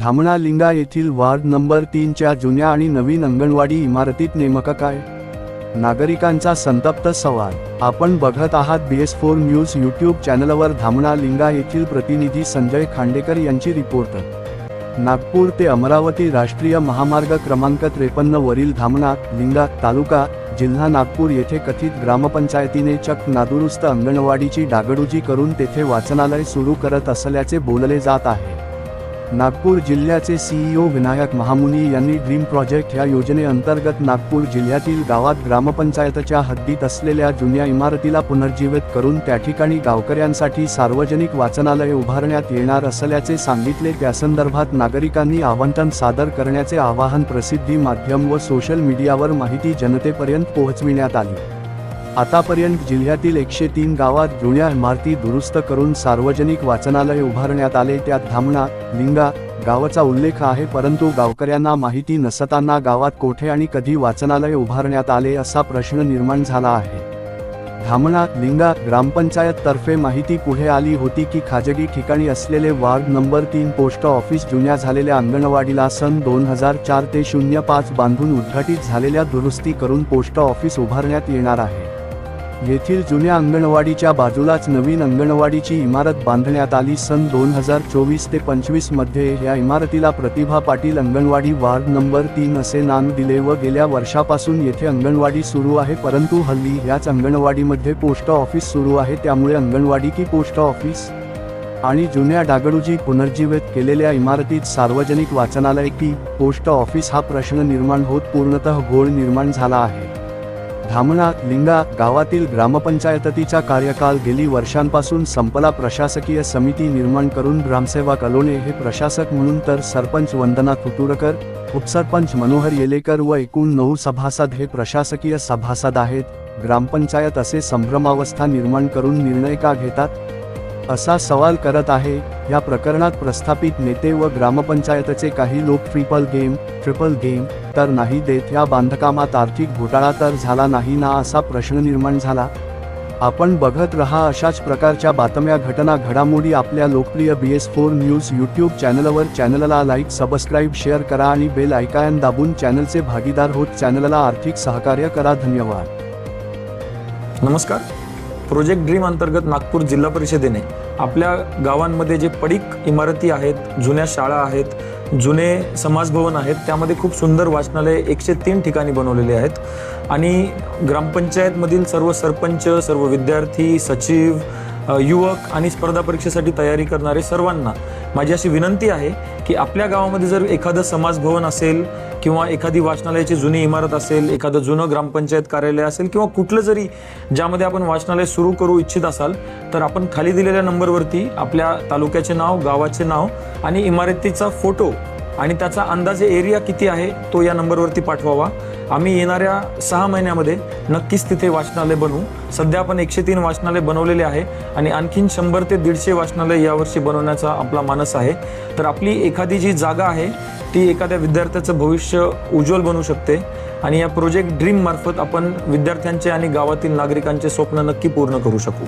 धामणा लिंगा येथील ward number 3च्या जुन्या आणि नवीन अंगणवाडी इमारतीत नेमकं काय? नागरिकांचा संतप्त सवाल। आपण बघत आहात BS4 न्यूज यूट्यूब चॅनलवर। धामणा लिंगा येथील प्रतिनिधी संजय खांडेकर यांची रिपोर्ट। नागपूर ते अमरावती राष्ट्रीय महामार्ग क्रमांक 53 वरील धामणा लिंगा तालुका जिल्हा नागपूर येथे कथित ग्रामपंचायतीने चक्क नादुरुस्त अंगणवाडीची डागडुजी करून तेथे वाचनालय सुरू करत असल्याचे बोलले जात आहे। नागपूर जिल्ह्याचे CEO विनायक महामुनी यांनी ड्रीम प्रोजेक्ट या योजनेअंतर्गत नागपूर जिल्ह्यातील गावात ग्रामपंचायतच्या हद्दीत असलेल्या जुन्या इमारतीला पुनर्जीवित करून त्या ठिकाणी गावकऱ्यांसाठी सार्वजनिक वाचनालय उभारण्यात येणार असल्याचे सांगितले। त्यासंदर्भात नागरिकांनी आवाहन सादर करण्याचे आवाहन प्रसिद्धी माध्यम व सोशल मीडियावर माहिती जनतेपर्यंत पोहोचविण्यात आली। आतापर्यंत जिल्ह्यातील 103 गावात जुन्या इमारती दुरुस्त करून सार्वजनिक वाचनालय उभारण्यात आले, त्यात धामणा लिंगा गावाचा उल्लेख आहे। परंतु गावकऱ्यांना माहिती नसताना गावात कोठे आणि कधी वाचनालय उभारण्यात आले असा प्रश्न निर्माण झाला आहे। धामणा लिंगा ग्रामपंचायत तर्फे माहिती पुढे आली होती की खाजगी ठिकाणी असलेले वार्ड नंबर 3 पोस्ट ऑफिस जुन्या झालेल्या अंगणवाडीला सन 2004 ते 05 बांधून उद्घाटित झालेल्या दुरुस्ती करून पोस्ट ऑफिस उभारण्यात येणार आहे। येथील जुन्या अंगणवाडीच्या बाजूलाच नवीन अंगणवाडीची इमारत बांधण्यात आली। सन 2024 ते 25 मध्ये या इमारतीला प्रतिभा पाटील अंगणवाडी वार्ड नंबर 3 असे नाव दिले व गेल्या वर्षापासून येथे अंगणवाडी सुरू आहे। परंतु हल्ली याच अंगणवाडीमध्ये पोस्ट ऑफिस सुरू आहे, त्यामुळे अंगणवाडी की पोस्ट ऑफिस आणि जुन्या डागडुजी पुनर्जीवित केलेल्या इमारतीत सार्वजनिक वाचनालय की पोस्ट ऑफिस हा प्रश्न निर्माण होत पूर्णतः घोळ निर्माण झाला आहे। धामणा लिंगा गावातील ग्रामपंचायतीचा कार्यकाल गेली वर्षांपासून संपला। प्रशासकीय समिती निर्माण करून ग्रामसेवक अलोने हे प्रशासक म्हणून तर सरपंच वंदना तुतुरकर, उपसरपंच मनोहर येलेकर व एकूण 9 सभासद हे प्रशासकीय सभासद आहेत। ग्रामपंचायत असे संभ्रमावस्था निर्माण करून निर्णय का घेतात असा सवाल करत आहे। या प्रकरणात प्रस्थापित नेते व ग्रामपंचायतचे काही लोक ट्रिपल गेम तर नाही देत। या बांधकामात आर्थिक घोटाळा तर झाला नाही ना असा प्रश्न निर्माण झाला। आपण बघत रहा अशाच प्रकारच्या बातम्या, घटना, घडामोडी आपल्या लोकप्रिय BS4 न्यूज यूट्यूब चॅनलवर। चॅनलला लाईक, सबस्क्राईब, शेअर करा आणि बेल आयकॉन दाबून चॅनलचे भागीदार होत चॅनलला आर्थिक सहकार्य करा। धन्यवाद। नमस्कार। प्रोजेक्ट ड्रीम अंतर्गत नागपूर जिल्हा परिषदेने आपल्या गावांमध्ये जे पडीक इमारती आहेत, जुन्या शाळा आहेत, जुने समाजभवन आहेत, त्यामध्ये खूप सुंदर वाचनालय 103 ठिकाणी बनवलेले आहेत। आणि ग्रामपंचायतमधील सर्व सरपंच, सर्व विद्यार्थी, सचिव, युवक आणि स्पर्धा परीक्षेसाठी तयारी करणारे सर्वांना माझी अशी विनंती आहे की आपल्या गावामध्ये जर एखादं समाजभवन असेल किंवा एखादी वाचनालयाची जुनी इमारत असेल, एखादं जुनं ग्रामपंचायत कार्यालय असेल किंवा कुठलं जरी ज्यामध्ये आपण वाचनालय सुरू करू इच्छित असाल, तर आपण खाली दिलेल्या नंबरवरती आपल्या तालुक्याचे नाव, गावाचे नाव आणि इमारतीचा फोटो आणि त्याचा अंदाजे एरिया किती आहे तो या नंबरवरती पाठवावा। आम्ही येणाऱ्या 6 महिन्यामध्ये नक्कीच तिथे वाचनालय बनवू। सध्या आपण 103 वाचनालय बनवलेले आहे आणि आणखीन 100 ते 150 वाचनालय यावर्षी बनवण्याचा आपला मानस आहे। तर आपली एखादी जी जागा आहे ती एखाद्या विद्यार्थ्याचं भविष्य उज्ज्वल बनू शकते आणि या प्रोजेक्ट ड्रीम मार्फत आपण विद्यार्थ्यांचे आणि गावातील नागरिकांचे स्वप्न नक्की पूर्ण करू शकू।